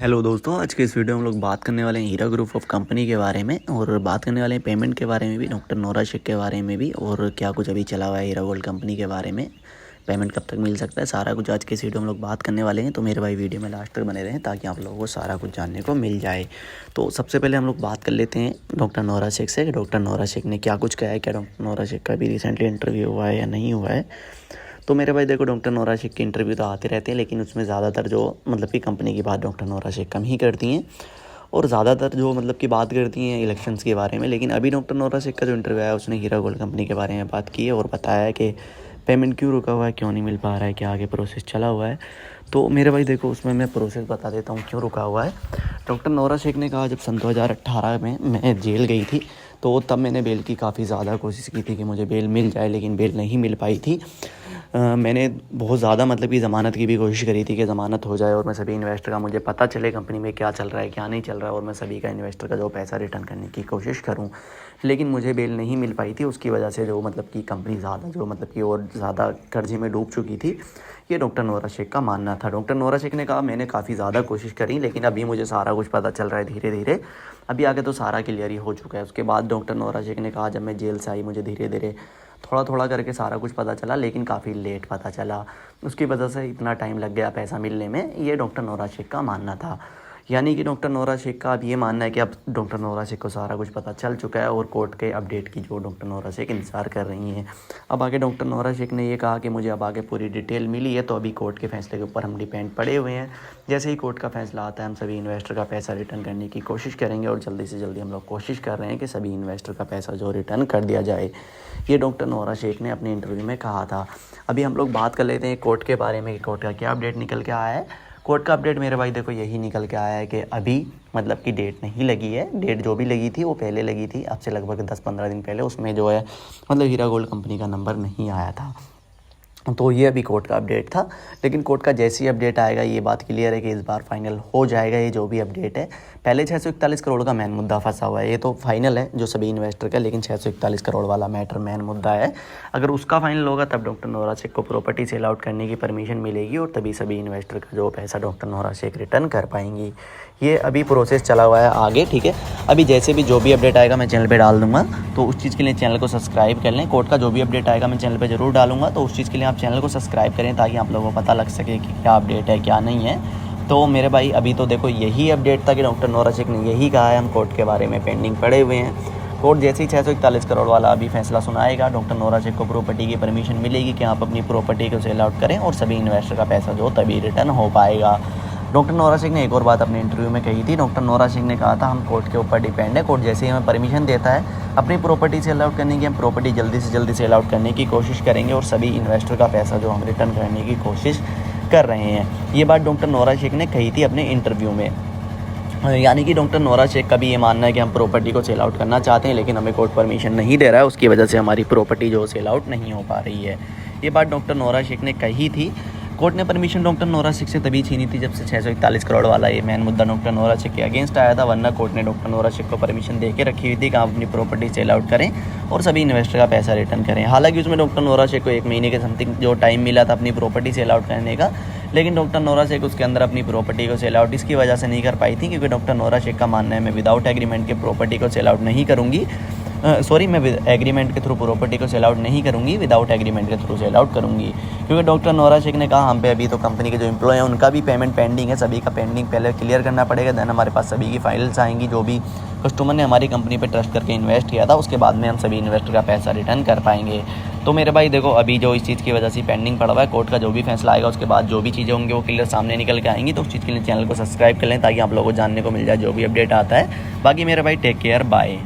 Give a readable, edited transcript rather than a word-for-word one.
Hello दोस्तों, आज के इस वीडियो में हम लोग बात करने वाले हैं हीरा ग्रुप ऑफ कंपनी के बारे में और बात करने वाले हैं पेमेंट के बारे में भी, डॉक्टर नोरा शेख के बारे में भी और क्या कुछ अभी चला हुआ है हीरा गोल्ड कंपनी के बारे में, पेमेंट कब तक मिल सकता है, सारा कुछ आज के इस वीडियो में हम लोग बात करने वाले हैं। तो मेरे भाई वीडियो में लास्ट तक बने रहें ताकि आप लोगों को सारा कुछ जानने को मिल जाए। तो सबसे पहले हम लोग बात कर लेते हैं डॉक्टर नोरा शेख से। डॉक्टर नोरा शेख ने क्या कुछ कहा है, क्या डॉक्टर नोरा शेख का भी रिसेंटली इंटरव्यू हुआ है या नहीं हुआ है। तो मेरे भाई देखो, डॉक्टर नोरा शेख के इंटरव्यू तो आते रहते हैं, लेकिन उसमें ज़्यादातर जो मतलब कि कंपनी की बात डॉक्टर नोरा शेख कम ही करती हैं और ज़्यादातर जो मतलब की बात करती हैं इलेक्शंस के बारे में। लेकिन अभी डॉक्टर नोरा शेख का जो इंटरव्यू है उसने हीरा गोल्ड कंपनी के बारे में बात की है और बताया है कि पेमेंट क्यों रुका हुआ है, क्यों नहीं मिल पा रहा है, क्या आगे प्रोसेस चला हुआ है। तो मेरे भाई देखो, उसमें मैं प्रोसेस बता देता हूँ क्यों रुका हुआ है। डॉक्टर नोरा शेख ने कहा, जब सन 2018 में मैं जेल गई थी तो तब मैंने बेल की काफ़ी ज़्यादा कोशिश की थी कि मुझे बेल मिल जाए, लेकिन बेल नहीं मिल पाई थी। मैंने बहुत ज़्यादा मतलब कि ज़मानत की भी कोशिश करी थी कि ज़मानत हो जाए और मैं सभी इन्वेस्टर का मुझे पता चले कंपनी में क्या चल रहा है क्या नहीं चल रहा है और मैं सभी का इन्वेस्टर का जो पैसा रिटर्न करने की कोशिश करूं। लेकिन मुझे बेल नहीं मिल पाई थी, उसकी वजह से जो मतलब कि कंपनी ज़्यादा जो मतलब कि और ज़्यादा कर्जे में डूब चुकी थी, ये डॉक्टर नोरा शेख का मानना था। डॉक्टर नोरा शेख ने कहा, मैंने काफ़ी ज़्यादा कोशिश करी लेकिन अभी मुझे सारा कुछ पता चल रहा है धीरे धीरे, अभी आगे तो सारा क्लियर ही हो चुका है। उसके बाद डॉक्टर नोरा शेख ने कहा, जब मैं जेल से आई मुझे धीरे धीरे थोड़ा थोड़ा करके सारा कुछ पता चला, लेकिन काफ़ी लेट पता चला, उसकी वजह से इतना टाइम लग गया पैसा मिलने में, ये डॉक्टर नोरा शेख का मानना था। यानी कि डॉक्टर नोरा शेख का अब ये मानना है कि अब डॉक्टर नोरा शेख को सारा कुछ पता चल चुका है और कोर्ट के अपडेट की जो डॉक्टर नोरा शेख इंतज़ार कर रही हैं। अब आगे डॉक्टर नोरा शेख ने ये कहा कि मुझे अब आगे पूरी डिटेल मिली है, तो अभी कोर्ट के फैसले के ऊपर हम डिपेंड पड़े हुए हैं। जैसे ही कोर्ट का फैसला आता है हम सभी इन्वेस्टर का पैसा रिटर्न करने की कोशिश करेंगे और जल्दी से जल्दी हम लोग कोशिश कर रहे हैं कि सभी इन्वेस्टर का पैसा जो रिटर्न कर दिया जाए। ये डॉक्टर नोरा शेख ने अपने इंटरव्यू में कहा था। अभी हम लोग बात कर लेते हैं कोर्ट के बारे में कि कोर्ट का क्या अपडेट निकल के आया है। कोर्ट का अपडेट मेरे भाई देखो यही निकल के आया है कि अभी मतलब कि डेट नहीं लगी है। डेट जो भी लगी थी वो पहले लगी थी, अब से लगभग 10-15 दिन पहले, उसमें जो है मतलब हीरा गोल्ड कंपनी का नंबर नहीं आया था। तो ये अभी कोर्ट का अपडेट था, लेकिन कोर्ट का जैसे ही अपडेट आएगा ये बात क्लियर है कि इस बार फाइनल हो जाएगा ये जो भी अपडेट है। पहले 641 करोड़ का मैन मुद्दा फंसा हुआ है, ये तो फाइनल है जो सभी इन्वेस्टर का, लेकिन 641 करोड़ वाला मैटर मैन मुद्दा है। अगर उसका फाइनल होगा तब डॉक्टर नोरा शेख को प्रॉपर्टी सेल आउट करने की परमिशन मिलेगी और तभी सभी इन्वेस्टर का जो पैसा डॉक्टर नोरा शेख रिटर्न कर पाएंगी। ये अभी प्रोसेस चला हुआ है आगे, ठीक है। अभी जैसे भी जो भी अपडेट आएगा मैं चैनल पे डाल दूंगा, तो उस चीज़ के लिए चैनल को सब्सक्राइब कर लें। कोर्ट का जो भी अपडेट आएगा मैं चैनल पे ज़रूर डालूंगा, तो उस चीज़ के लिए आप चैनल को सब्सक्राइब करें ताकि आप लोगों को पता लग सके कि क्या अपडेट है क्या नहीं है। तो मेरे भाई अभी तो देखो यही अपडेट था कि डॉक्टर नोरा शेख ने यही कहा है, हम कोर्ट के बारे में पेंडिंग पड़े हुए हैं। कोर्ट जैसे ही 641 करोड़ वाला अभी फैसला सुनाएगा, डॉक्टर नोरा शेख को प्रॉपर्टी की परमिशन मिलेगी कि आप अपनी प्रॉपर्टी को सेल आउट करें और सभी इन्वेस्टर का पैसा जो तभी रिटर्न हो पाएगा। डॉक्टर नोरा शेख ने एक और बात अपने इंटरव्यू में कही थी। डॉक्टर नोरा शेख ने कहा था, हम कोर्ट के ऊपर डिपेंड है, कोर्ट जैसे ही हमें परमिशन देता है अपनी प्रॉपर्टी सेल आउट करने की, हम प्रॉपर्टी जल्दी से जल्दी सेल आउट करने की कोशिश करेंगे और सभी इन्वेस्टर का पैसा जो हम रिटर्न करने की कोशिश कर रहे हैं। ये बात डॉक्टर नोरा शेख ने कही थी अपने इंटरव्यू में। यानी कि डॉक्टर नोरा शेख का भी ये मानना है कि हम प्रॉपर्टी को सेल आउट करना चाहते हैं, लेकिन हमें कोर्ट परमिशन नहीं दे रहा है, उसकी वजह से हमारी प्रॉपर्टी जो सेल आउट नहीं हो पा रही है। ये बात डॉक्टर नोरा शेख ने कही थी। कोर्ट ने परमिशन डॉक्टर नोरा शेख से तभी छीनी थी जब से 641 करोड़ वाला ये मैन मुद्दा डॉक्टर नोरा शेख के अगेंस्ट आया था, वरना कोर्ट ने डॉक्टर नोरा शेख को परमिशन दे के रखी हुई थी कि आप अपनी प्रॉपर्टी सेल आउट करें और सभी इन्वेस्टर का पैसा रिटर्न करें। हालांकि उसमें डॉक्टर नोरा शेख को 1 महीने के समथिंग जो टाइम मिला था अपनी प्रॉपर्टी सेल आउट करने का, लेकिन डॉक्टर नोरा शेख उसके अंदर अपनी प्रॉपर्टी को सेल आउट इसकी वजह से नहीं कर पाई थी क्योंकि डॉक्टर नोरा शेख का मानना है मैं विदाउट एग्रीमेंट के प्रॉपर्टी को सेल आउट नहीं करूँगी, मैं एग्रीमेंट के थ्रू प्रॉपर्टी को सेल आउट नहीं करूँगी, विदाउट एग्रीमेंट के थ्रू सेल आउट करूँगी। क्योंकि डॉक्टर नोरा शेख ने कहा, हम पे अभी तो कंपनी के जो एम्प्लॉय हैं उनका भी पेमेंट पेंडिंग है, सभी का पेंडिंग पहले क्लियर करना पड़ेगा, देन हमारे पास सभी की फाइल्स आएंगी, जो भी कस्टमर ने हमारी कंपनी पे ट्रस्ट करके इन्वेस्ट किया था उसके बाद में हम सभी इन्वेस्टर का पैसा रिटर्न कर पाएंगे। तो मेरे भाई देखो, अभी जो इस चीज़ की वजह से पेंडिंग पड़ा हुआ है, कोर्ट का जो भी फैसला आएगा उसके बाद जो भी चीज़ें होंगी वो क्लियर सामने निकल के आएंगी। तो उस चीज़ के लिए चैनल को सब्सक्राइब कर लें ताकि आप लोगों को जानने को मिल जाए जो भी अपडेट आता है। बाकी मेरे भाई टेक केयर, बाय।